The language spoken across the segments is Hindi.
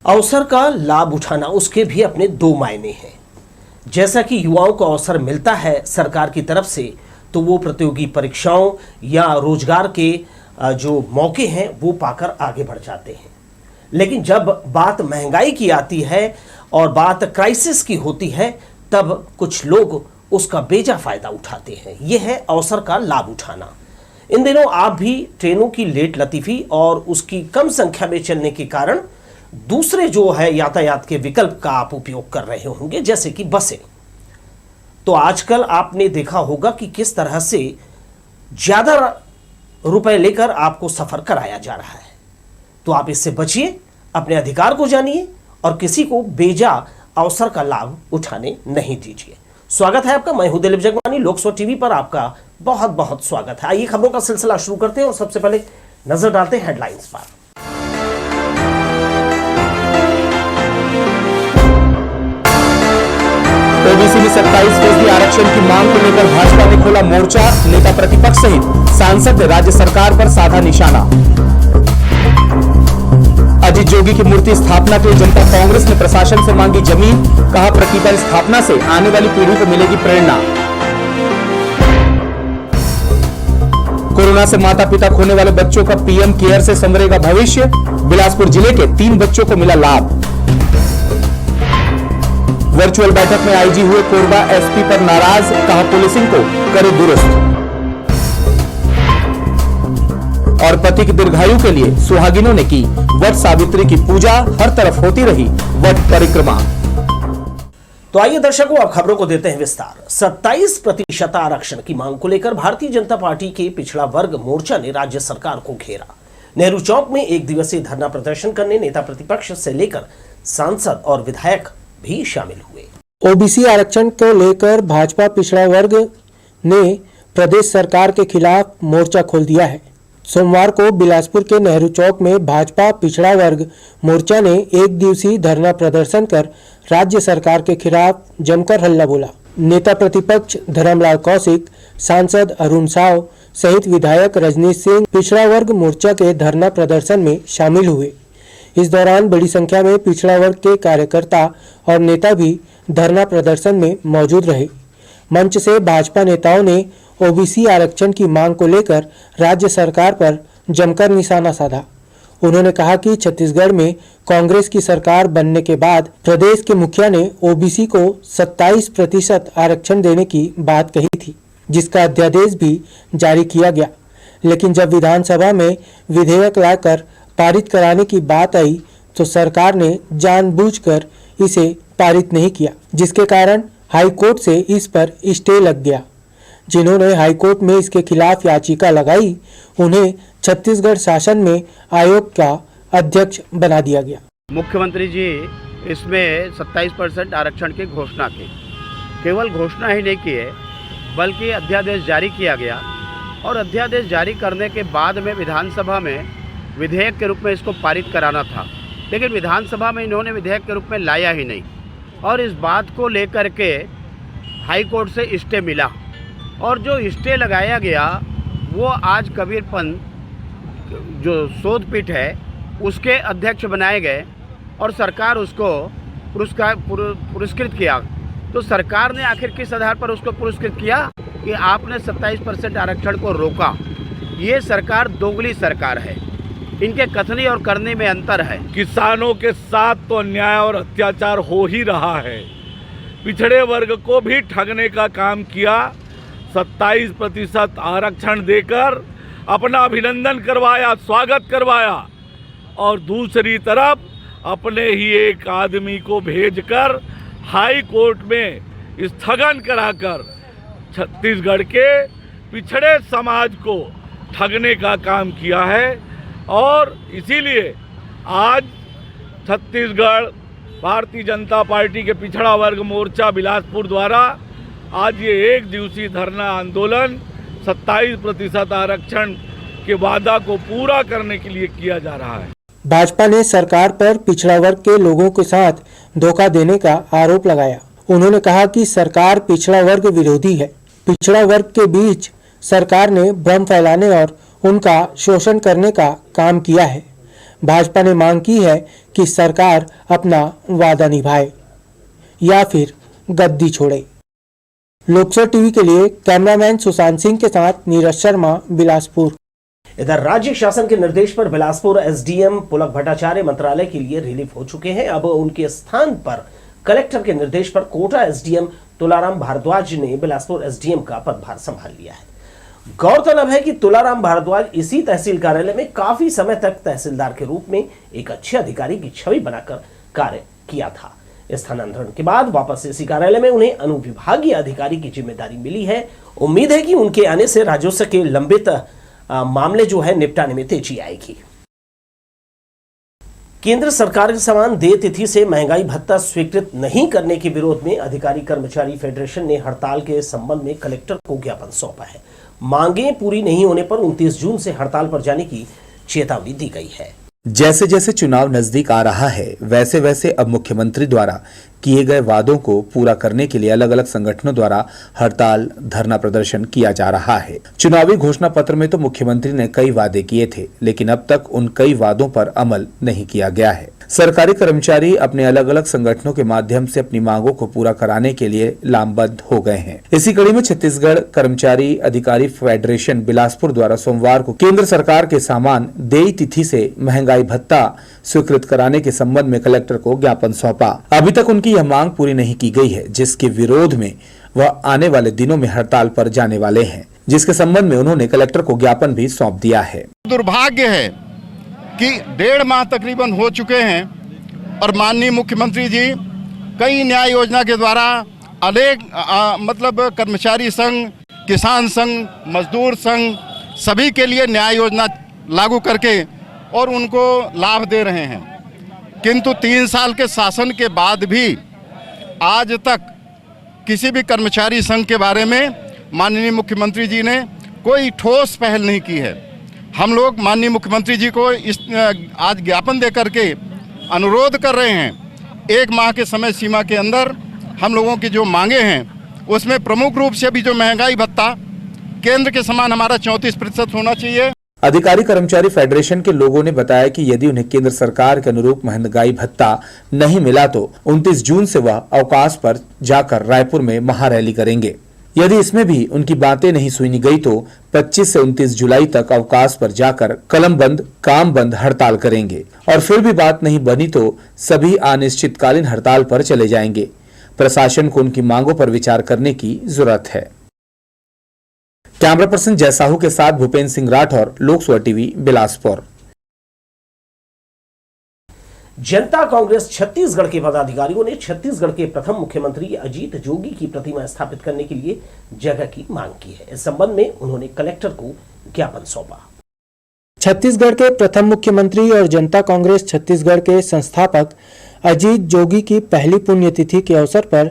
अवसर का लाभ उठाना, उसके भी अपने दो मायने हैं। जैसा कि युवाओं को अवसर मिलता है सरकार की तरफ से, तो वो प्रतियोगी परीक्षाओं या रोजगार के जो मौके हैं वो पाकर आगे बढ़ जाते हैं। लेकिन जब बात महंगाई की आती है और बात क्राइसिस की होती है, तब कुछ लोग उसका बेजा फायदा उठाते हैं। यह है अवसर का लाभ उठाना। इन दिनों आप भी ट्रेनों की लेट लतीफ़ी और उसकी कम संख्या में चलने के कारण दूसरे जो है यातायात के विकल्प का आप उपयोग कर रहे होंगे, जैसे कि बसें। तो आजकल आपने देखा होगा कि किस तरह से ज्यादा रुपए लेकर आपको सफर कराया जा रहा है। तो आप इससे बचिए, अपने अधिकार को जानिए और किसी को बेजा अवसर का लाभ उठाने नहीं दीजिए। स्वागत है आपका, मैं हूं दिलीप जगवानी। लोकसभा टीवी पर आपका बहुत बहुत स्वागत है। आइए खबरों का सिलसिला शुरू करते हैं और सबसे पहले नजर डालते हैं हेडलाइंस पर। ओबीसी में 27% आरक्षण की मांग को लेकर भाजपा ने खोला मोर्चा। नेता प्रतिपक्ष सहित सांसद ने राज्य सरकार पर साधा निशाना। अजीत जोगी की मूर्ति स्थापना के लिए जनता कांग्रेस ने प्रशासन से मांगी जमीन। कहा प्रतिपल स्थापना से आने वाली पीढ़ी को मिलेगी प्रेरणा। कोरोना से माता पिता खोने वाले बच्चों का पीएम केयर से संवरेगा भविष्य। बिलासपुर जिले के 3 बच्चों को मिला लाभ। वर्चुअल बैठक में आईजी हुए कोरबा एसपी पर नाराज। कहा पुलिसिंग को करे दुरुस्त। और पति की दीर्घायु के लिए सुहागिनों ने की वट सावित्री की पूजा। हर तरफ होती रही वट परिक्रमा। तो आइए दर्शकों, अब खबरों को देते हैं विस्तार। 27% आरक्षण की मांग को लेकर भारतीय जनता पार्टी के पिछड़ा वर्ग मोर्चा ने राज्य सरकार को घेरा। नेहरू चौक में 1 दिवसीय धरना प्रदर्शन करने नेता प्रतिपक्ष से लेकर सांसद और विधायक भी शामिल हुए। ओबीसी आरक्षण को लेकर भाजपा पिछड़ा वर्ग ने प्रदेश सरकार के खिलाफ मोर्चा खोल दिया है। सोमवार को बिलासपुर के नेहरू चौक में भाजपा पिछड़ा वर्ग मोर्चा ने 1 दिवसीय धरना प्रदर्शन कर राज्य सरकार के खिलाफ जमकर हल्ला बोला। नेता प्रतिपक्ष धर्मलाल कौशिक, सांसद अरुण साव सहित विधायक रजनीश सिंह पिछड़ा वर्ग मोर्चा के धरना प्रदर्शन में शामिल हुए। इस दौरान बड़ी संख्या में पिछड़ा वर्ग के कार्यकर्ता और नेता भी धरना प्रदर्शन में मौजूद रहे। मंच से भाजपा नेताओं ने ओबीसी आरक्षण की मांग को लेकर राज्य सरकार पर जमकर निशाना साधा। उन्होंने कहा कि छत्तीसगढ़ में कांग्रेस की सरकार बनने के बाद प्रदेश के मुखिया ने ओबीसी को 27% आरक्षण देने की बात कही थी, जिसका अध्यादेश भी जारी किया गया। लेकिन जब विधानसभा में विधेयक लाकर पारित कराने की बात आई तो सरकार ने जानबूझकर इसे पारित नहीं किया, जिसके कारण हाईकोर्ट से इस पर स्टे लग गया। जिन्होंने हाईकोर्ट में इसके खिलाफ याचिका लगाई, उन्हें छत्तीसगढ़ शासन में आयोग का अध्यक्ष बना दिया गया। मुख्यमंत्री जी इसमें 27% आरक्षण की घोषणा की। केवल घोषणा ही नहीं की है, बल्कि अध्यादेश जारी किया गया और अध्यादेश जारी करने के बाद में विधानसभा में विधेयक के रूप में इसको पारित कराना था। लेकिन विधानसभा में इन्होंने विधेयक के रूप में लाया ही नहीं और इस बात को लेकर के हाई कोर्ट से स्टे मिला और जो स्टे लगाया गया वो आज कबीर पंत जो शोध पीठ है उसके अध्यक्ष बनाए गए और सरकार उसको पुरस्कृत किया। तो सरकार ने आखिर किस आधार पर उसको पुरस्कृत किया कि आपने 27% आरक्षण को रोका। ये सरकार दोगली सरकार है, इनके कथनी और करने में अंतर है। किसानों के साथ तो अन्याय और अत्याचार हो ही रहा है। पिछड़े वर्ग को भी ठगने का काम किया। 27% आरक्षण देकर अपना अभिनंदन करवाया, स्वागत करवाया और दूसरी तरफ अपने ही एक आदमी को भेजकर हाई कोर्ट में स्थगन कराकर छत्तीसगढ़ के पिछड़े समाज को ठगने का काम किया है। और इसीलिए आज छत्तीसगढ़ भारतीय जनता पार्टी के पिछड़ा वर्ग मोर्चा बिलासपुर द्वारा आज ये 1 दिवसीय धरना आंदोलन 27% आरक्षण के वादा को पूरा करने के लिए किया जा रहा है। भाजपा ने सरकार पर पिछड़ा वर्ग के लोगों के साथ धोखा देने का आरोप लगाया। उन्होंने कहा कि सरकार पिछड़ा वर्ग विरोधी है। पिछड़ा वर्ग के बीच सरकार ने भ्रम फैलाने और उनका शोषण करने का काम किया है। भाजपा ने मांग की है कि सरकार अपना वादा निभाए या फिर गद्दी छोड़े। लोकसभा टीवी के लिए कैमरामैन सुशांत सिंह के साथ नीरज शर्मा, बिलासपुर। इधर राज्य शासन के निर्देश पर बिलासपुर एसडीएम पुलक भट्टाचार्य मंत्रालय के लिए रिलीफ हो चुके हैं। अब उनके स्थान पर कलेक्टर के निर्देश पर कोटा एसडीएम तुलाराम भारद्वाज ने बिलासपुर एसडीएम का पदभार संभाल लिया है। गौरतलब है कि तुलाराम भारद्वाज इसी तहसील कार्यालय में काफी समय तक तहसीलदार के रूप में एक अच्छे अधिकारी की छवि बनाकर कार्य किया था। स्थानांतरण के बाद वापस इसी कार्यालय में उन्हें अनुविभागीय अधिकारी की जिम्मेदारी मिली है। उम्मीद है कि उनके आने से राजस्व के लंबित मामले जो है निपटाने में तेजी आएगी। केंद्र सरकार के समान देय तिथि से महंगाई भत्ता स्वीकृत नहीं करने के विरोध में अधिकारी कर्मचारी फेडरेशन ने हड़ताल के संबंध में कलेक्टर को ज्ञापन सौंपा है। मांगे पूरी नहीं होने पर 29 जून से हड़ताल पर जाने की चेतावनी दी गई है। जैसे जैसे चुनाव नजदीक आ रहा है वैसे वैसे अब मुख्यमंत्री द्वारा किए गए वादों को पूरा करने के लिए अलग अलग संगठनों द्वारा हड़ताल धरना प्रदर्शन किया जा रहा है। चुनावी घोषणा पत्र में तो मुख्यमंत्री ने कई वादे किए थे, लेकिन अब तक उन कई वादों पर अमल नहीं किया गया है। सरकारी कर्मचारी अपने अलग अलग संगठनों के माध्यम से अपनी मांगों को पूरा कराने के लिए लामबद्ध हो गए हैं। इसी कड़ी में छत्तीसगढ़ कर्मचारी अधिकारी फेडरेशन बिलासपुर द्वारा सोमवार को केंद्र सरकार के समान देय तिथि से महंगाई भत्ता स्वीकृत कराने के संबंध में कलेक्टर को ज्ञापन सौंपा। अभी तक उनकी यह मांग पूरी नहीं की गई है, जिसके विरोध में वह आने वाले दिनों में हड़ताल पर जाने वाले हैं, जिसके संबंध में उन्होंने कलेक्टर को ज्ञापन भी सौंप दिया है। दुर्भाग्य है कि 1.5 माह तकरीबन हो चुके हैं और माननीय मुख्यमंत्री जी कई न्याय योजना के द्वारा अनेक कर्मचारी संघ, किसान संघ, मजदूर संघ सभी के लिए न्याय योजना लागू करके और उनको लाभ दे रहे हैं, किंतु 3 साल के शासन के बाद भी आज तक किसी भी कर्मचारी संघ के बारे में माननीय मुख्यमंत्री जी ने कोई ठोस पहल नहीं की है। हम लोग माननीय मुख्यमंत्री जी को आज ज्ञापन दे करके अनुरोध कर रहे हैं, 1 माह के समय सीमा के अंदर हम लोगों की जो मांगे हैं उसमें प्रमुख रूप से भी जो महंगाई भत्ता केंद्र के समान हमारा 34% होना चाहिए। अधिकारी कर्मचारी फेडरेशन के लोगों ने बताया कि यदि उन्हें केंद्र सरकार के अनुरूप महंगाई भत्ता नहीं मिला तो 29 जून से वह अवकाश पर जाकर रायपुर में महारैली करेंगे। यदि इसमें भी उनकी बातें नहीं सुनी गई तो 25 से 29 जुलाई तक अवकाश पर जाकर कलम बंद, काम बंद हड़ताल करेंगे और फिर भी बात नहीं बनी तो सभी अनिश्चितकालीन हड़ताल पर चले जाएंगे। प्रशासन को उनकी मांगों पर विचार करने की जरूरत है। कैमरा पर्सन जय साहू के साथ भूपेंद्र सिंह राठौर, लोकसभा टीवी, बिलासपुर। जनता कांग्रेस छत्तीसगढ़ के पदाधिकारियों ने छत्तीसगढ़ के प्रथम मुख्यमंत्री अजीत जोगी की प्रतिमा स्थापित करने के लिए जगह की मांग की है। इस संबंध में उन्होंने कलेक्टर को ज्ञापन सौंपा। छत्तीसगढ़ के प्रथम मुख्यमंत्री और जनता कांग्रेस छत्तीसगढ़ के संस्थापक अजीत जोगी की पहली पुण्यतिथि के अवसर पर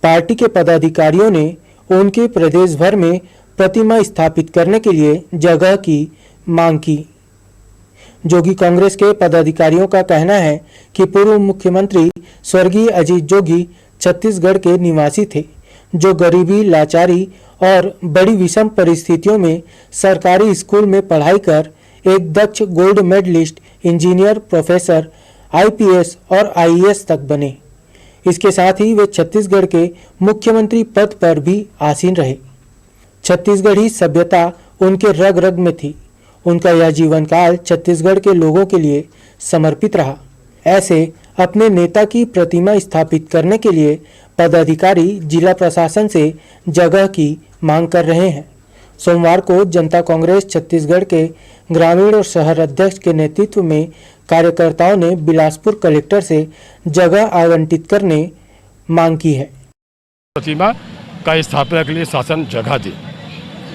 पार्टी के पदाधिकारियों ने उनके प्रदेश भर में प्रतिमा स्थापित करने के लिए जगह की मांग की। जोगी कांग्रेस के पदाधिकारियों का कहना है कि पूर्व मुख्यमंत्री स्वर्गीय अजीत जोगी छत्तीसगढ़ के निवासी थे, जो गरीबी, लाचारी और बड़ी विषम परिस्थितियों में सरकारी स्कूल में पढ़ाई कर एक दक्ष gold medalist, engineer, professor, IPS और आईएएस तक बने। इसके साथ ही वे छत्तीसगढ़ के मुख्यमंत्री पद पर भी आसीन रहे। छत्तीसगढ़ी सभ्यता उनके रग रग में थी। उनका यह जीवन काल छत्तीसगढ़ के लोगों के लिए समर्पित रहा। ऐसे अपने नेता की प्रतिमा स्थापित करने के लिए पदाधिकारी जिला प्रशासन से जगह की मांग कर रहे हैं। सोमवार को जनता कांग्रेस छत्तीसगढ़ के ग्रामीण और शहर अध्यक्ष के नेतृत्व में कार्यकर्ताओं ने बिलासपुर कलेक्टर से जगह आवंटित करने मांग की है। प्रतिमा का स्थापना के लिए शासन जगह दे,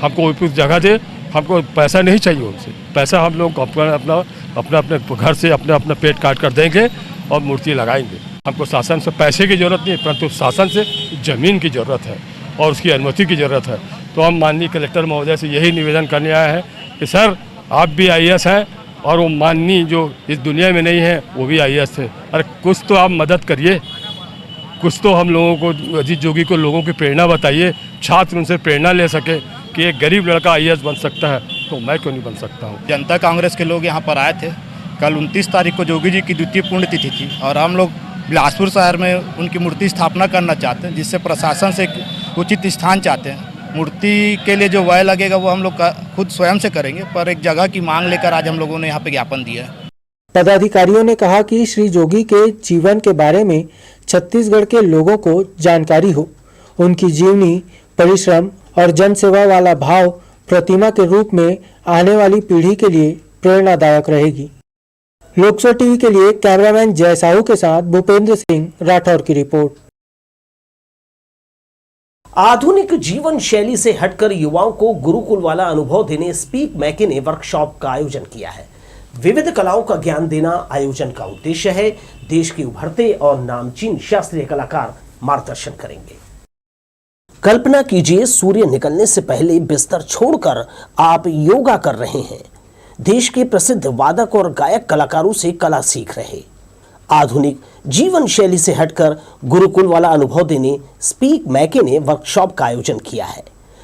हमको उपयुक्त जगह दे। हमको पैसा नहीं चाहिए उनसे, पैसा हम लोग अपने घर से अपना पेट काट कर देंगे और मूर्ति लगाएंगे। हमको शासन से पैसे की ज़रूरत नहीं, परंतु शासन से ज़मीन की ज़रूरत है और उसकी अनुमति की ज़रूरत है। तो हम माननीय कलेक्टर महोदय से यही निवेदन करने आए हैं कि सर, आप भी आईएएस हैं और वो माननीय जो इस दुनिया में नहीं है वो भी आईएएस थे। अरे कुछ तो आप मदद करिए, कुछ तो हम लोगों को, अजीत जोगी को लोगों की प्रेरणा बताइए, छात्र उनसे प्रेरणा ले सके कि एक गरीब लड़का आईएएस बन सकता है, तो मैं क्यों नहीं बन सकता हूँ। जनता कांग्रेस के लोग यहाँ पर आए थे, कल 29 तारीख को जोगी जी की द्वितीय पुण्यतिथि थी और हम लोग बिलासपुर शहर में उनकी मूर्ति स्थापना करना चाहते हैं, जिससे प्रशासन से उचित स्थान चाहते हैं। मूर्ति के लिए जो व्यय लगेगा वो हम लोग खुद स्वयं से करेंगे, पर एक जगह की मांग लेकर आज हम लोगों ने यहाँ पे ज्ञापन दिया है। पदाधिकारियों ने कहा कि श्री जोगी के जीवन के बारे में छत्तीसगढ़ के लोगों को जानकारी हो। उनकी जीवनी, परिश्रम और जनसेवा वाला भाव प्रतिमा के रूप में आने वाली पीढ़ी के लिए प्रेरणादायक रहेगी। लोकसभा टीवी के लिए कैमरामैन जय साहू के साथ भूपेंद्र सिंह राठौर की रिपोर्ट। आधुनिक जीवन शैली से हटकर युवाओं को गुरुकुल वाला अनुभव देने स्पीक मैके ने वर्कशॉप का आयोजन किया है। विविध कलाओं का ज्ञान देना आयोजन का उद्देश्य है। देश के उभरते और नामचीन शास्त्रीय कलाकार मार्गदर्शन करेंगे। कल्पना कीजिए, सूर्य निकलने से पहले बिस्तर छोड़कर आप योगा कर रहे हैं। देश के प्रसिद्ध वादक और गायक कलाकारों से कला सीख रहे। आधुनिक जीवन शैली से हटकर गुरुकुल वाला अनुभव देने स्पीक मैके ने वर्कशॉप का आयोजन किया है,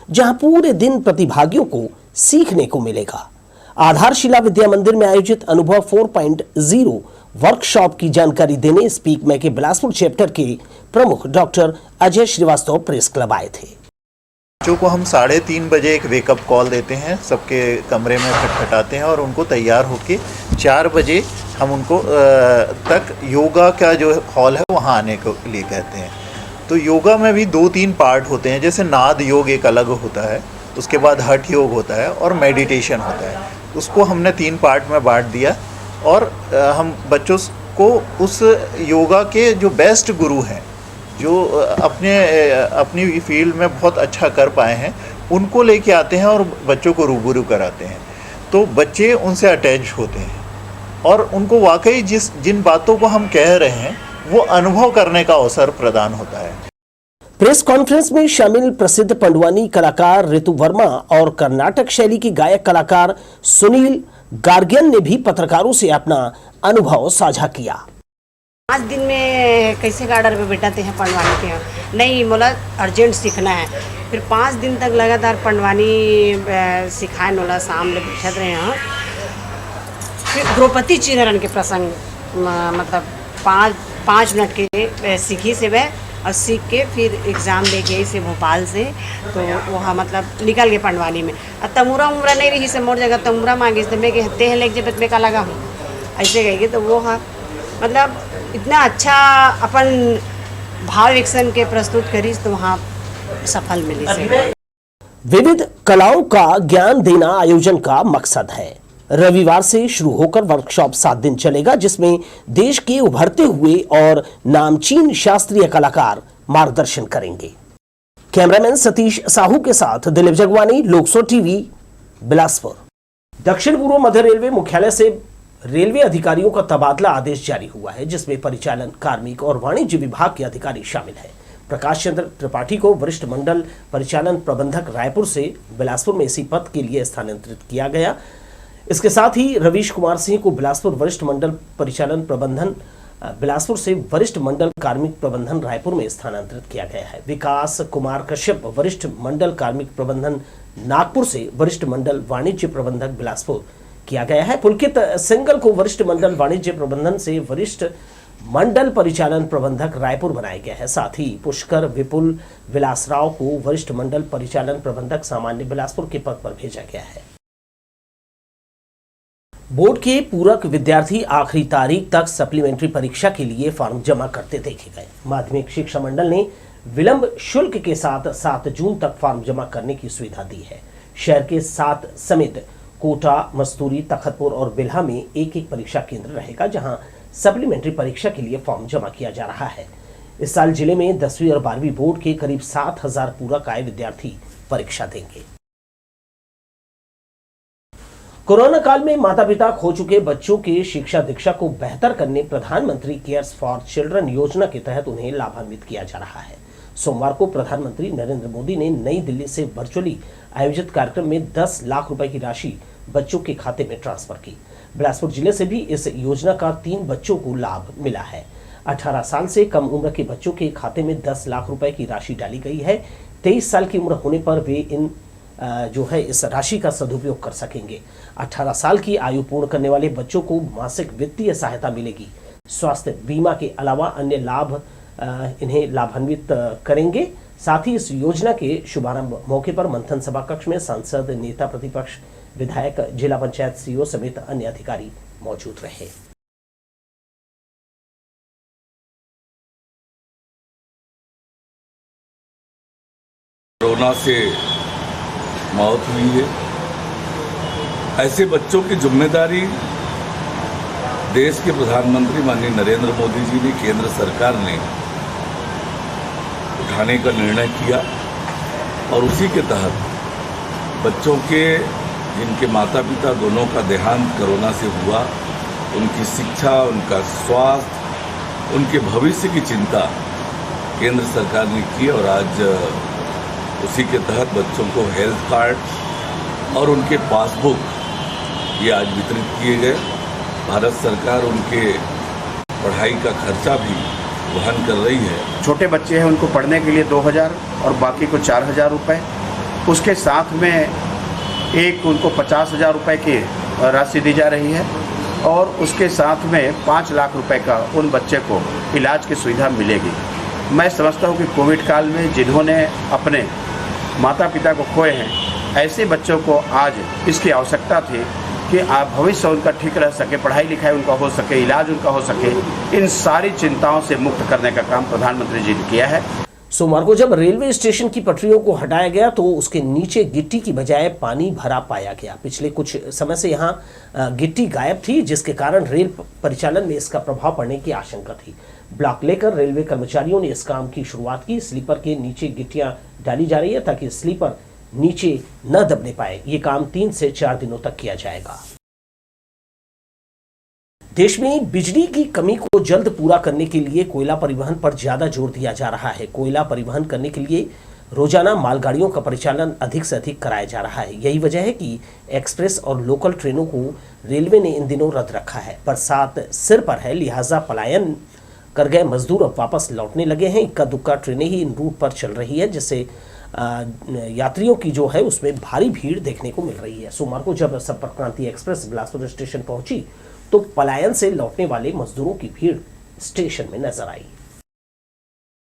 जहां पूरे दिन प्रतिभागियों को सीखने को मिलेगा। आधारशिला विद्या मंदिर में आयोजित अनुभव 4.0 वर्कशॉप की जानकारी देने स्पीक मैके बिलासपुर चैप्टर के प्रमुख doctor Ajay Shrivastava press club आए थे। बच्चों को हम 3:30 बजे एक वेकअप कॉल देते हैं, सबके कमरे में खटखटाते हैं और उनको तैयार होके 4 बजे हम उनको तक योगा का जो हॉल है वहाँ आने के लिए कहते हैं। तो योगा में भी 2-3 पार्ट होते हैं, जैसे नाद योग एक अलग होता है, उसके बाद हठ योग होता है और मेडिटेशन होता है। उसको हमने 3 पार्ट में बांट दिया और हम बच्चों को उस योगा के जो बेस्ट गुरु हैं, जो अपनी फील्ड में बहुत अच्छा कर पाए हैं, उनको लेके आते हैं और बच्चों को रूबरू कराते हैं। तो बच्चे उनसे अटैच होते हैं और उनको वाकई जिन बातों को हम कह रहे हैं वो अनुभव करने का अवसर प्रदान होता है। प्रेस कॉन्फ्रेंस में शामिल प्रसिद्ध पंडवानी कलाकार ऋतु वर्मा और कर्नाटक शैली के गायक कलाकार सुनील गार्गियन ने भी पत्रकारों से अपना अनुभव साझा किया। 5 दिन में कैसे का ऑर्डर पे बैठाते हैं पंडवानी के, नहीं मोला अर्जेंट सीखना है। फिर 5 दिन तक लगातार पंडवानी सिखाए नोला सामने बैठत रहे हैं। फिर द्रौपदी चिन्हरन के प्रसंग मतलब 5 मिनट के सीखी से वह और सीख के फिर एग्ज़ाम दे गई से भोपाल से, तो वहाँ मतलब निकल गए पंडवानी में। और तमुरा उमरा नहीं रही से मोर जगह तमुरा मांगी तो मैं कहते हैं लेक जब में का लगा हूँ ऐसे गई। तो वो हाँ मतलब इतना अच्छा अपन भाव एक्शन के प्रस्तुत करी तो वहाँ सफल मिली से। विविध कलाओं का ज्ञान देना आयोजन का मकसद है। रविवार से शुरू होकर वर्कशॉप 7 दिन चलेगा, जिसमें देश के उभरते हुए और नामचीन शास्त्रीय कलाकार मार्गदर्शन करेंगे। कैमरामैन सतीश साहू के साथ दिलीप जगवानी, लोकसभा टीवी, बिलासपुर। दक्षिण पूर्व मध्य रेलवे मुख्यालय से रेलवे अधिकारियों का तबादला आदेश जारी हुआ है, जिसमें परिचालन, कार्मिक और वाणिज्य विभाग के अधिकारी शामिल हैं। प्रकाश चंद्र त्रिपाठी को वरिष्ठ मंडल परिचालन प्रबंधक रायपुर से बिलासपुर में इसी पद के लिए स्थानांतरित किया गया। इसके साथ ही रवीश कुमार सिंह को बिलासपुर वरिष्ठ मंडल परिचालन प्रबंधन बिलासपुर से वरिष्ठ मंडल कार्मिक प्रबंधन रायपुर में स्थानांतरित किया गया है। विकास कुमार कश्यप वरिष्ठ मंडल कार्मिक प्रबंधन नागपुर से वरिष्ठ मंडल वाणिज्य प्रबंधक बिलासपुर किया गया है। पुलकित सिंगल को वरिष्ठ मंडल वाणिज्य प्रबंधन से वरिष्ठ मंडल परिचालन प्रबंधक रायपुर बनाया गया है। साथ ही पुष्कर विपुल विलासराव को वरिष्ठ मंडल परिचालन प्रबंधक सामान्य बिलासपुर के पद पर भेजा गया है। बोर्ड के पूरक विद्यार्थी आखिरी तारीख तक सप्लीमेंट्री परीक्षा के लिए फॉर्म जमा करते देखे गए। माध्यमिक शिक्षा मंडल ने विलंब शुल्क के साथ 7 जून तक फॉर्म जमा करने की सुविधा दी है। शहर के 7 समेत कोटा, मस्तूरी, तखतपुर और बिल्हा में एक परीक्षा केंद्र रहेगा, जहां सप्लीमेंट्री परीक्षा के लिए फॉर्म जमा किया जा रहा है। इस साल जिले में 10वीं और 12वीं बोर्ड के करीब 7,000 पूरक आय विद्यार्थी परीक्षा देंगे। कोरोना काल में माता पिता खो चुके बच्चों के शिक्षा दीक्षा को बेहतर करने प्रधानमंत्री केयर्स फॉर चिल्ड्रन योजना के तहत उन्हें लाभान्वित किया जा रहा है। सोमवार को प्रधानमंत्री नरेंद्र मोदी ने नई दिल्ली से वर्चुअली आयोजित कार्यक्रम में 10 लाख रुपए की राशि बच्चों के खाते में ट्रांसफर की। बिलासपुर जिले से भी इस योजना का 3 बच्चों को लाभ मिला है। 18 साल से कम उम्र के बच्चों के खाते में 10 लाख रुपए की राशि डाली गई है। 23 साल की उम्र होने पर वे इन जो है इस राशि का सदुपयोग कर सकेंगे। 18 साल की आयु पूर्ण करने वाले बच्चों को मासिक वित्तीय सहायता मिलेगी। स्वास्थ्य बीमा के अलावा अन्य लाभ इन्हें लाभान्वित करेंगे। साथ ही इस योजना के शुभारंभ मौके पर मंथन सभा कक्ष में सांसद, नेता प्रतिपक्ष, विधायक, जिला पंचायत सीईओ समेत अन्य अधिकारी मौजूद रहे। कोरोना से मौत हुई है, ऐसे बच्चों की जिम्मेदारी देश के प्रधानमंत्री माननीय नरेंद्र मोदी जी ने, केंद्र सरकार ने उठाने का निर्णय किया और उसी के तहत बच्चों के जिनके माता पिता दोनों का देहांत कोरोना से हुआ, उनकी शिक्षा, उनका स्वास्थ्य, उनके भविष्य की चिंता केंद्र सरकार ने की और आज उसी के तहत बच्चों को हेल्थ कार्ड और उनके पासबुक ये आज वितरित किए गए। भारत सरकार उनके पढ़ाई का खर्चा भी वहन कर रही है। छोटे बच्चे हैं उनको पढ़ने के लिए 2000 और बाकी को 4000 रुपये। उसके साथ में एक उनको 50,000 रुपये की राशि दी जा रही है और उसके साथ में 5 लाख रुपए का उन बच्चे को इलाज की सुविधा मिलेगी। मैं समझता हूँ कि कोविड काल में जिन्होंने अपने माता पिता को खोए हैं, ऐसे बच्चों को आज इसकी आवश्यकता थी कि भविष्य उनका ठीक रह सके, पढ़ाई लिखाई उनका हो सके, इलाज उनका हो सके। इन सारी चिंताओं से मुक्त करने का काम प्रधानमंत्री जी ने किया है। सोमवार को जब रेलवे स्टेशन की पटरियों को हटाया गया तो उसके नीचे गिट्टी की बजाय पानी भरा पाया गया। पिछले कुछ समय से यहां गिट्टी गायब थी, जिसके कारण रेल परिचालन में इसका प्रभाव पड़ने की आशंका थी। ब्लॉक लेकर रेलवे कर्मचारियों ने इस काम की शुरुआत की। स्लीपर के नीचे गिट्टियां डाली जा रही है ताकि स्लीपर नीचे न दबने पाए। ये काम 3 से 4 दिनों तक किया जाएगा। देश में बिजली की कमी को जल्द पूरा करने के लिए कोयला परिवहन पर ज्यादा जोर दिया जा रहा है। कोयला परिवहन करने के लिए रोजाना मालगाड़ियों का परिचालन अधिक से अधिक कराया जा रहा है। यही वजह है कि एक्सप्रेस और लोकल ट्रेनों को रेलवे ने इन दिनों रद्द रखा है। बरसात सिर पर है, लिहाजा पलायन कर गए मजदूर अब वापस लौटने लगे हैं। इक्का दुक्का ट्रेनें ही इन रूट पर चल रही है, जिससे यात्रियों की जो है उसमें भारी भीड़ देखने को मिल रही है। सोमवार को जब संपर्क क्रांति एक्सप्रेस बिलासपुर स्टेशन पहुंची तो पलायन से लौटने वाले मजदूरों की भीड़ स्टेशन में नजर आई।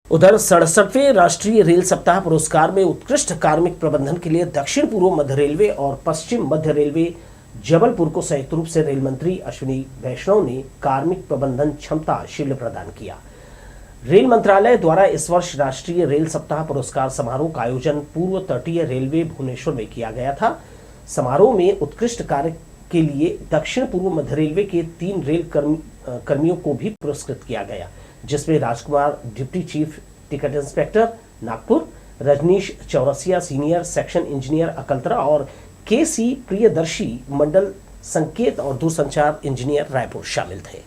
उधर 67वें राष्ट्रीय रेल सप्ताह पुरस्कार में उत्कृष्ट कार्मिक प्रबंधन के लिए दक्षिण पूर्व मध्य रेलवे और पश्चिम मध्य रेलवे जबलपुर को संयुक्त रूप से रेल मंत्री अश्विनी वैष्णव ने कार्मिक प्रबंधन क्षमता शिल्ड प्रदान किया। रेल मंत्रालय द्वारा इस वर्ष राष्ट्रीय रेल सप्ताह पुरस्कार समारोह का आयोजन पूर्व तटीय रेलवे भुवनेश्वर में किया गया था। समारोह में उत्कृष्ट कार्य के लिए दक्षिण पूर्व मध्य रेलवे के 3 रेल कर्मियों को भी पुरस्कृत किया गया, जिसमें Rajkumar deputy chief ticket inspector Nagpur, Rajnish Chaurasia senior section engineer Akaltara और KC प्रियदर्शी मंडल संकेत और दूरसंचार इंजीनियर रायपुर शामिल थे।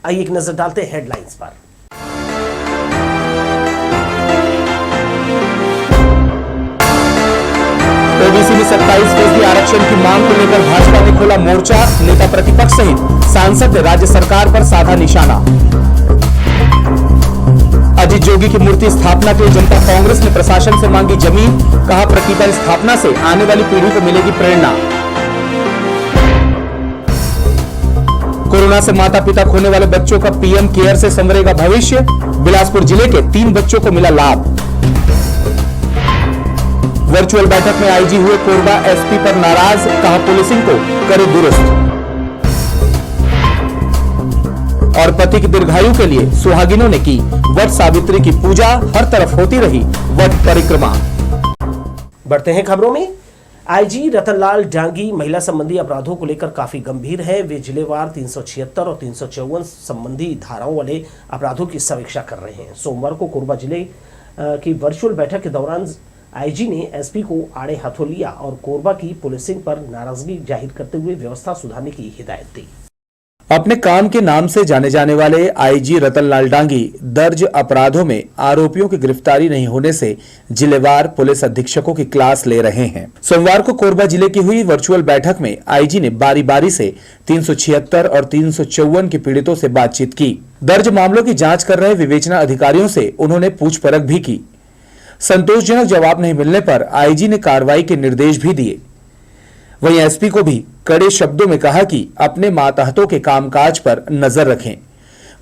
आइए एक नजर डालते हैं हेडलाइंस पर। ओबीसी में 27% आरक्षण की मांग को लेकर भाजपा ने खोला मोर्चा। नेता प्रतिपक्ष सहित सांसद ने राज्य सरकार पर साधा निशाना। अजीत जोगी की मूर्ति स्थापना के लिए जनता कांग्रेस ने प्रशासन से मांगी जमीन। कहा प्रतिपल स्थापना से आने वाली पीढ़ी को मिलेगी प्रेरणा। कोरोना से माता पिता खोने वाले बच्चों का पीएम केयर से संवरेगा भविष्य। बिलासपुर जिले के 3 बच्चों को मिला लाभ। वर्चुअल बैठक में आईजी हुए कोरबा एसपी पर नाराज। कहा पुलिसिंग को करे दुरुस्त। और पति की दीर्घायु के लिए सुहागिनों ने की वट सावित्री की पूजा। हर तरफ होती रही वट परिक्रमा। बढ़ते हैं खबरों में। आईजी रतनलाल डांगी महिला संबंधी अपराधों को लेकर काफी गंभीर है। वे जिलेवार 376 और 354 संबंधी धाराओं वाले अपराधों की समीक्षा कर रहे हैं। सोमवार को कोरबा जिले की वर्चुअल बैठक के दौरान आईजी ने एसपी को आड़े हाथों लिया और कोरबा की पुलिसिंग पर नाराजगी जाहिर करते हुए व्यवस्था सुधारने की हिदायत दी। अपने काम के नाम से जाने जाने वाले आईजी रतनलाल डांगी दर्ज अपराधों में आरोपियों की गिरफ्तारी नहीं होने से जिलेवार पुलिस अधीक्षकों की क्लास ले रहे हैं। सोमवार को कोरबा जिले की हुई वर्चुअल बैठक में आईजी ने बारी बारी से 376 और 354 के पीड़ितों से बातचीत की। दर्ज मामलों की जांच कर रहे विवेचना अधिकारियों से उन्होंने पूछपरख भी की। संतोषजनक जवाब नहीं मिलने पर आईजी ने कार्रवाई के निर्देश भी दिए। वहीं एसपी को भी कड़े शब्दों में कहा कि अपने मातहतों के कामकाज पर नजर रखें।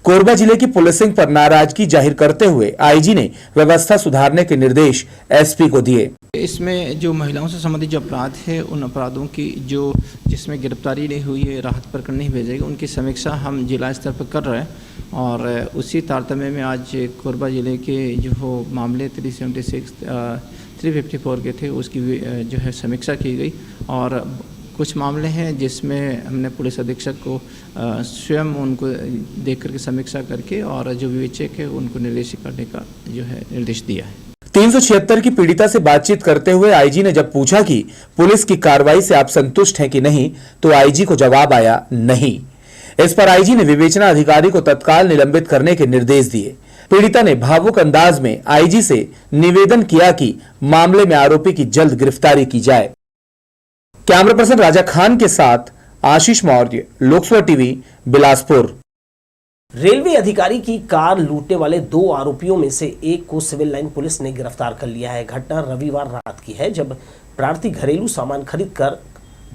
कोरबा जिले की पुलिसिंग पर नाराजगी जाहिर करते हुए आईजी ने व्यवस्था सुधारने के निर्देश एसपी को दिए। इसमें जो महिलाओं से संबंधित जो अपराध है, उन अपराधों की जो जिसमें गिरफ्तारी नहीं हुई है, राहत प्रकरण नहीं भेजेगी, उनकी समीक्षा हम जिला स्तर पर कर रहे हैं। और उसी तारतम्य में आज कोरबा जिले के जो मामले 376 354 के थे, उसकी जो है समीक्षा की गई। और कुछ मामले हैं जिसमें हमने पुलिस अधीक्षक को स्वयं उनको देख करके समीक्षा करके और जो विवेचक है उनको निर्देशित करने का जो है निर्देश दिया है। 376 की पीड़िता से बातचीत करते हुए आईजी ने जब पूछा कि पुलिस की कार्रवाई से आप संतुष्ट हैं कि नहीं, तो आईजी को जवाब आया नहीं। इस पर आईजी ने विवेचना अधिकारी को तत्काल निलंबित करने के निर्देश दिए। पीड़िता ने भावुक अंदाज में आईजी से निवेदन किया कि मामले में आरोपी की जल्द गिरफ्तारी की जाए। कैमरा पर्सन राजा खान के साथ आशीष मौर्य, लोकसभा टीवी, बिलासपुर। रेलवे अधिकारी की कार लूटने वाले 2 आरोपियों में से एक को सिविल लाइन पुलिस ने गिरफ्तार कर लिया है। घटना रविवार रात की है, जब प्रार्थी घरेलू सामान खरीदकर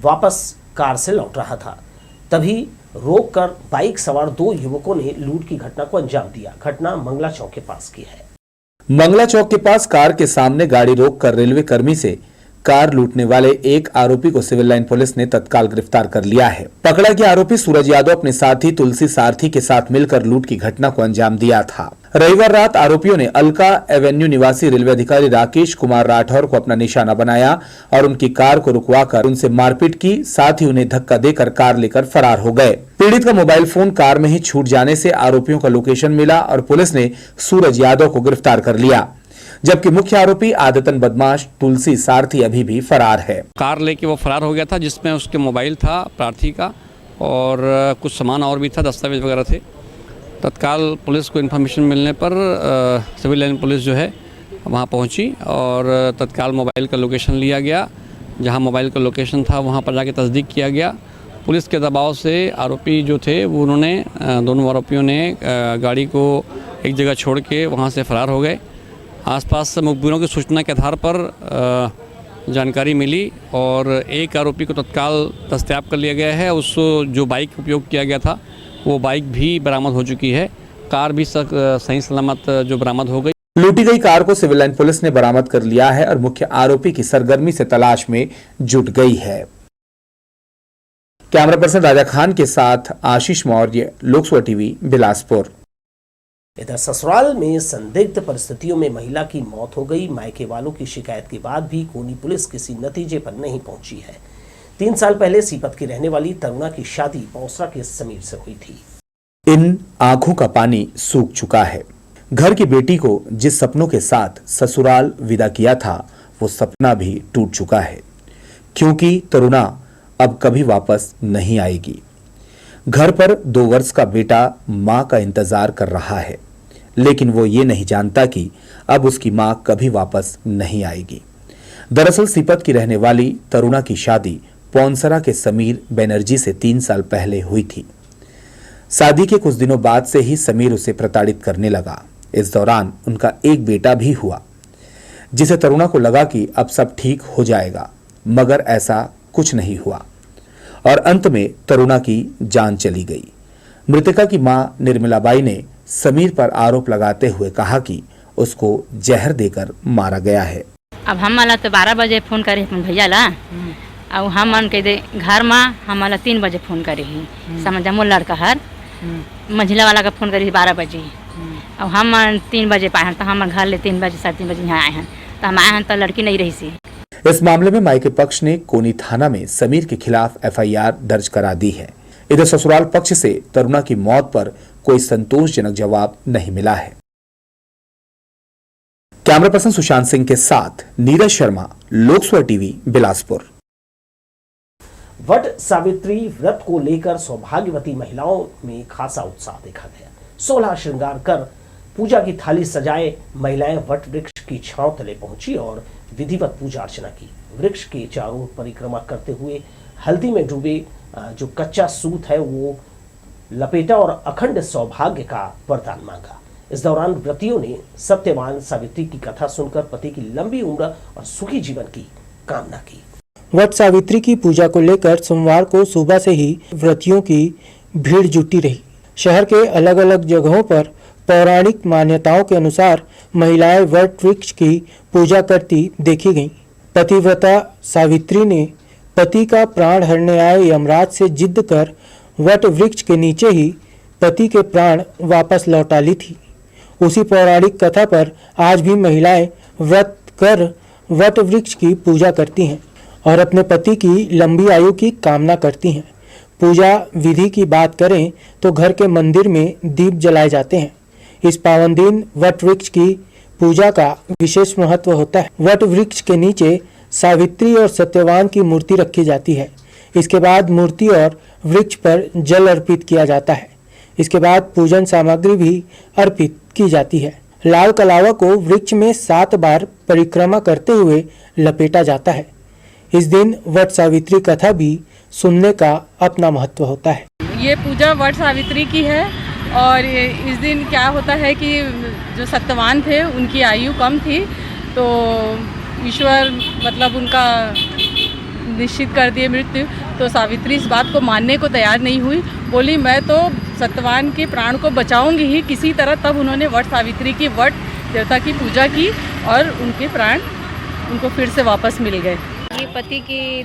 वापस कार से लौट रहा था। तभी रोककर बाइक सवार 2 युवकों ने लूट की घटना को अंजाम दिया। घटना मंगला चौक के पास की है। मंगला चौक के पास कार के सामने गाड़ी रोककर रेलवे कर्मी से कार लूटने वाले एक आरोपी को सिविल लाइन पुलिस ने तत्काल गिरफ्तार कर लिया है। पकड़ा गया आरोपी सूरज यादव अपने साथी तुलसी सारथी के साथ मिलकर लूट की घटना को अंजाम दिया था। रविवार रात आरोपियों ने अलका एवेन्यू निवासी रेलवे अधिकारी राकेश कुमार राठौर को अपना निशाना बनाया और उनकी कार को रुकवाकर उनसे मारपीट की, साथ ही उन्हें धक्का देकर कार लेकर फरार हो गए। पीड़ित का मोबाइल फोन कार में ही छूट जाने से आरोपियों का लोकेशन मिला और पुलिस ने सूरज यादव को गिरफ्तार कर लिया, जबकि मुख्य आरोपी आदतन बदमाश तुलसी सारथी अभी भी फरार है। कार लेके वो फरार हो गया था, जिसमें उसके मोबाइल था प्रार्थी का और कुछ सामान और भी था, दस्तावेज वगैरह थे। तत्काल पुलिस को इन्फॉर्मेशन मिलने पर सिविल लाइन पुलिस जो है वहाँ पहुँची और तत्काल मोबाइल का लोकेशन लिया गया। जहाँ मोबाइल का लोकेशन था वहाँ पर जाके तस्दीक किया गया। पुलिस के दबाव से आरोपी जो थे वो उन्होंने दोनों आरोपियों ने गाड़ी को एक जगह छोड़ के वहाँ से फरार हो गए। आसपास से मुखबिरों की सूचना के आधार पर जानकारी मिली और एक आरोपी को तत्काल दस्तयाब कर लिया गया है। उस जो बाइक उपयोग किया गया था वो बाइक भी बरामद हो चुकी है। कार भी सही सलामत जो बरामद हो गई। लूटी गई कार को सिविल लाइन पुलिस ने बरामद कर लिया है और मुख्य आरोपी की सरगर्मी से तलाश में जुट गई है। कैमरा पर्सन राजा खान के साथ आशीष मौर्य, लोकसभा टीवी, बिलासपुर। इधर ससुराल में संदिग्ध परिस्थितियों में महिला की मौत हो गई। मायके वालों की शिकायत के बाद भी कोनी पुलिस किसी नतीजे पर नहीं पहुंची है। 3 साल पहले सीपत की रहने वाली तरुणा की शादी पौसरा के समीर से हुई थी। इन आंखों का पानी सूख चुका है। घर की बेटी को जिस सपनों के साथ ससुराल विदा किया था वो सपना भी टूट चुका है, क्योंकि तरुणा अब कभी वापस नहीं आएगी। घर पर 2 वर्ष का बेटा मां का इंतजार कर रहा है, लेकिन वो ये नहीं जानता कि अब उसकी मां कभी वापस नहीं आएगी। दरअसल सीपत की रहने वाली तरुणा की शादी पौनसरा के समीर बनर्जी से 3 साल पहले हुई थी। शादी के कुछ दिनों बाद से ही समीर उसे प्रताड़ित करने लगा। इस दौरान उनका एक बेटा भी हुआ, जिसे तरुणा को लगा कि अब सब ठीक हो जाएगा, मगर ऐसा कुछ नहीं हुआ और अंत में तरुणा की जान चली गई। मृतका की मां निर्मलाबाई ने समीर पर आरोप लगाते हुए कहा कि उसको जहर देकर मारा गया है। अब हम वाला तो 12 बजे फोन करे अपन भैया ला और हम मन के दे घर में हम वाला 3 बजे फोन करे ही समझ मो लड़का हर मंझिला वाला का फोन करी 12 बजे और हम 3 बजे पाए तो हम घर ले 3 बजे 3:30 बजे यहाँ आए हैं। तो हम आए हैं तो लड़की नहीं रही सी। इस मामले में मायके पक्ष ने कोनी थाना में समीर के खिलाफ FIR दर्ज करा दी है। इधर ससुराल पक्ष से तरुणा की मौत पर कोई संतोषजनक जवाब नहीं मिला है। कैमरा पर्सन सुशांत सिंह के साथ नीरज शर्मा, लोकसभा टीवी, बिलासपुर। वट सावित्री व्रत को लेकर सौभाग्यवती महिलाओं में खासा उत्साह देखा गया। 16 श्रृंगार कर पूजा की थाली सजाए महिलाएं वट वृक्ष की छांव तले पहुंची और विधिवत पूजा अर्चना की। वृक्ष के चारों ओर परिक्रमा करते हुए हल्दी में डूबे जो कच्चा सूत है वो लपेटा और अखंड सौभाग्य का वरदान मांगा। इस दौरान व्रतियों ने सत्यवान सावित्री की कथा सुनकर पति की लंबी उम्र और सुखी जीवन की कामना की। वट सावित्री की पूजा को लेकर सोमवार को सुबह से ही व्रतियों की भीड़ जुटी रही। शहर के अलग अलग जगहों पर पौराणिक मान्यताओं के अनुसार महिलाएं वट वृक्ष की पूजा करती देखी गईं। पतिव्रता सावित्री ने पति का प्राण हरने आए यमराज से जिद कर वट वृक्ष के नीचे ही पति के प्राण वापस लौटा ली थी। उसी पौराणिक कथा पर आज भी महिलाएं व्रत कर वट वृक्ष की पूजा करती हैं और अपने पति की लंबी आयु की कामना करती हैं। पूजा विधि की बात करें तो घर के मंदिर में दीप जलाए जाते हैं। इस पावन दिन वट वृक्ष की पूजा का विशेष महत्व होता है। वट वृक्ष के नीचे सावित्री और सत्यवान की मूर्ति रखी जाती है। इसके बाद मूर्ति और वृक्ष पर जल अर्पित किया जाता है। इसके बाद पूजन सामग्री भी अर्पित की जाती है। लाल कलावा को वृक्ष में 7 बार परिक्रमा करते हुए लपेटा जाता है। इस दिन वट सावित्री कथा भी सुनने का अपना महत्व होता है। ये पूजा वट सावित्री की है और इस दिन क्या होता है कि जो सत्यवान थे उनकी आयु कम थी, तो ईश्वर मतलब उनका निश्चित कर दिए मृत्यु। तो सावित्री इस बात को मानने को तैयार नहीं हुई, बोली मैं तो सत्यवान के प्राण को बचाऊंगी ही किसी तरह। तब उन्होंने वट सावित्री की वट देवता की पूजा की और उनके प्राण उनको फिर से वापस मिल गए। ये पति की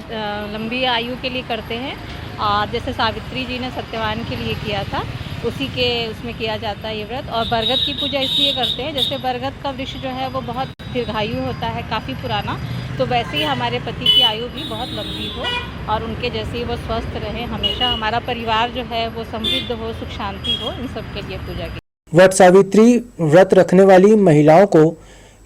लंबी आयु के लिए करते हैं और जैसे सावित्री जी ने सत्यवान के लिए किया था उसी के उसमें किया जाता है ये व्रत। और बरगद की पूजा इसलिए करते हैं जैसे बरगद का वृक्ष जो है वो बहुत दीर्घायु होता है, काफ़ी पुराना, तो वैसे ही हमारे पति की आयु भी बहुत लंबी हो और उनके जैसे ही वो स्वस्थ रहे, हमेशा हमारा परिवार जो है वो समृद्ध हो, सुख शांति हो, इन सब के लिए पूजा की। वट सावित्री व्रत रखने वाली महिलाओं को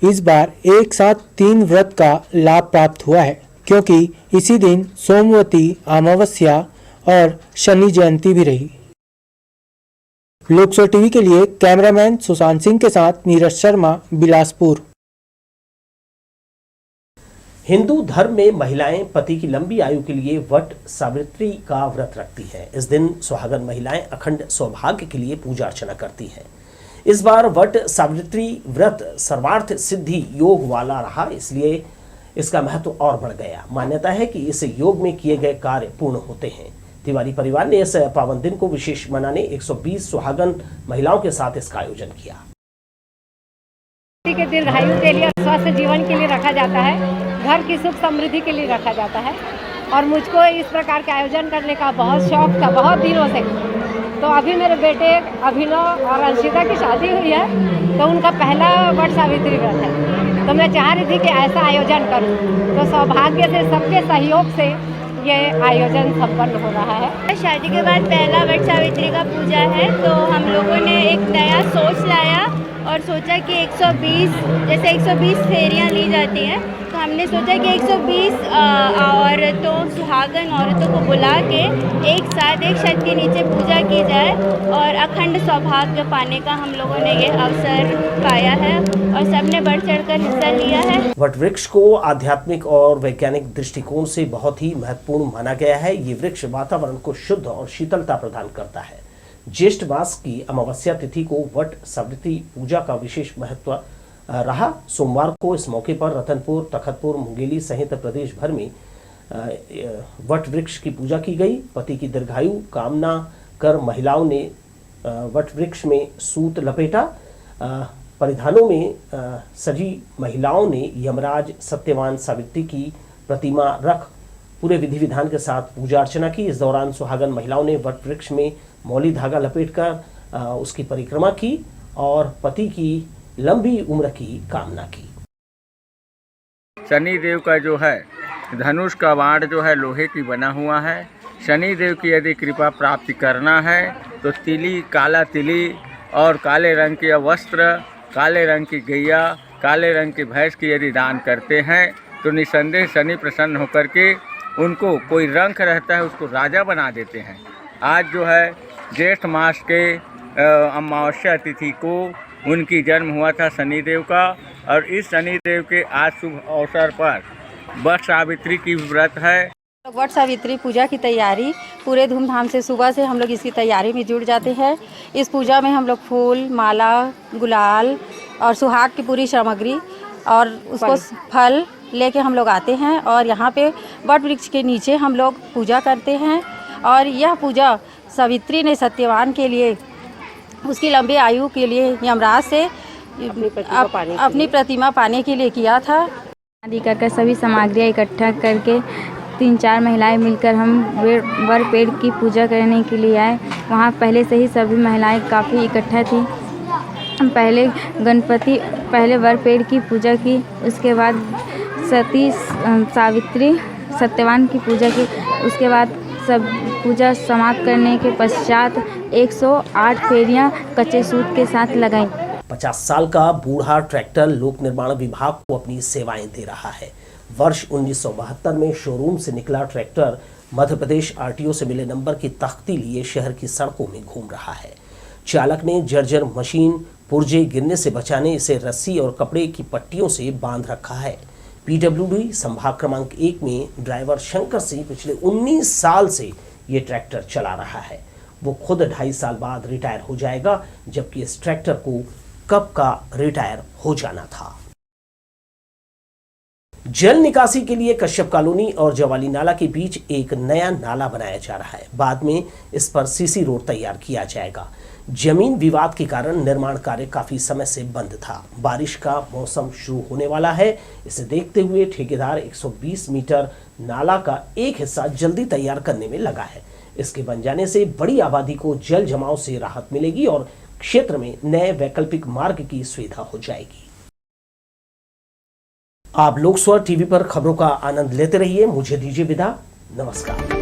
इस बार एक साथ 3 व्रत का लाभ प्राप्त हुआ है, क्योंकि इसी दिन सोमवती अमावस्या और शनि जयंती भी रही। लोकसभा टीवी के लिए कैमरामैन सुशांत सिंह के साथ नीरज शर्मा, बिलासपुर। हिंदू धर्म में महिलाएं पति की लंबी आयु के लिए वट सावित्री का व्रत रखती हैं। इस दिन सुहागन महिलाएं अखंड सौभाग्य के लिए पूजा अर्चना करती हैं। इस बार वट सावित्री व्रत सर्वार्थ सिद्धि योग वाला रहा, इसलिए इसका महत्व और बढ़ गया। मान्यता है कि इस योग में किए गए कार्य पूर्ण होते हैं। तिवारी परिवार ने इस पावन दिन को विशेष मनाने 120 सुहागन महिलाओं के साथ इसका आयोजन किया। के दीर्घायु के लिए और स्वस्थ जीवन के लिए रखा जाता है, घर की सुख समृद्धि के लिए रखा जाता है। और मुझको इस प्रकार के आयोजन करने का बहुत शौक था, बहुत दिनों से। तो अभी मेरे बेटे अभिनव और अंशिता की शादी हुई है, तो उनका पहला वट सावित्री व्रत है। तो मैं चाह रही थी कि ऐसा आयोजन करूं, तो सौभाग्य से सबके सहयोग से ये आयोजन संपन्न हो रहा है। शादी के बाद पहला वट सावित्री का पूजा है, तो हम लोगों ने एक नया सोच लाया और सोचा कि 120 जैसे 120 फेरियां ली जाती हैं, तो हमने सोचा कि 120 औरतों सुहागन औरतों को बुला के एक साथ एक छत के नीचे पूजा की जाए और अखंड सौभाग्य पाने का हम लोगों ने ये अवसर पाया है और सबने बढ़ चढ़कर हिस्सा लिया है। वट वृक्ष को आध्यात्मिक और वैज्ञानिक दृष्टिकोण से बहुत ही महत्वपूर्ण माना गया है। ये वृक्ष वातावरण को शुद्ध और शीतलता प्रदान करता है। ज्येष्ठ मास की अमावस्या तिथि को वट सावित्री पूजा का विशेष महत्व रहा। सोमवार को इस मौके पर रतनपुर, तखतपुर, मुंगेली सहित प्रदेश भर में वट वृक्ष की पूजा की गई। पति की दीर्घायु कामना कर महिलाओं ने वट वृक्ष में सूत लपेटा। परिधानों में सजी महिलाओं ने यमराज सत्यवान सावित्री की प्रतिमा रख पूरे विधि विधान के साथ पूजा अर्चना की। इस दौरान सुहागन महिलाओं ने वट वृक्ष में मौली धागा लपेटकर उसकी परिक्रमा की और पति की लंबी उम्र की कामना की। शनि देव का जो है धनुष का बाण जो है लोहे की बना हुआ है। शनि देव की यदि कृपा प्राप्ति करना है तो तिली, काला तिली और काले रंग के वस्त्र, काले रंग की गैया, काले रंग की भैंस की यदि दान करते हैं तो निसंदेह शनि प्रसन्न होकर के उनको कोई रंक रहता है उसको राजा बना देते हैं। आज जो है ज्येष्ठ मास के अमावस्या तिथि को उनकी जन्म हुआ था शनिदेव का, और इस शनिदेव के आज शुभ अवसर पर वट सावित्री की व्रत है। वट सावित्री पूजा की तैयारी पूरे धूमधाम से सुबह से हम लोग इसकी तैयारी में जुट जाते हैं। इस पूजा में हम लोग फूल, माला, गुलाल और सुहाग की पूरी सामग्री और उसको फल लेके हम लोग आते हैं और यहाँ पे वट वृक्ष के नीचे हम लोग पूजा करते हैं। और यह पूजा सावित्री ने सत्यवान के लिए, उसकी लंबी आयु के लिए यमराज से अपनी प्रतिमा पाने के लिए किया था। आदि कर सभी सामग्रियाँ इकट्ठा करके 3-4 महिलाएं मिलकर हम वर पेड़ की पूजा करने के लिए आए। वहाँ पहले से ही सभी महिलाएं काफ़ी इकट्ठा थी। पहले वर पेड़ की पूजा की, उसके बाद सती सावित्री सत्यवान की पूजा की, उसके बाद सब पूजा समाप्त करने के पश्चात 108 फेरियां कच्चे सूत के साथ लगाई। 50 साल का बूढ़ा ट्रैक्टर लोक निर्माण विभाग को अपनी सेवाएं दे रहा है। वर्ष 1972 में शोरूम से निकला ट्रैक्टर मध्य प्रदेश आरटीओ से मिले नंबर की तख्ती लिए शहर की सड़कों में घूम रहा है। चालक ने जर्जर मशीन पुर्जे गिरने से बचाने इसे रस्सी और कपड़े की पट्टियों से बांध रखा है। पीडब्ल्यूडी संभाग क्रमांक 1 में ड्राइवर शंकर सिंह पिछले 19 साल से ये ट्रैक्टर चला रहा है। वो खुद 2.5 साल बाद रिटायर हो जाएगा, जबकि इस ट्रैक्टर को कब का रिटायर हो जाना था। जल निकासी के लिए कश्यप कॉलोनी और जवाली नाला के बीच एक नया नाला बनाया जा रहा है। बाद में इस पर सीसी रोड तैयार किया जाएगा। जमीन विवाद के कारण निर्माण कार्य काफी समय से बंद था। बारिश का मौसम शुरू होने वाला है, इसे देखते हुए ठेकेदार 120 मीटर नाला का एक हिस्सा जल्दी तैयार करने में लगा है। इसके बन जाने से बड़ी आबादी को जल जमाव से राहत मिलेगी और क्षेत्र में नए वैकल्पिक मार्ग की सुविधा हो जाएगी। आप लोक स्वर टीवी पर खबरों का आनंद लेते रहिए। मुझे दीजिए विदा। नमस्कार।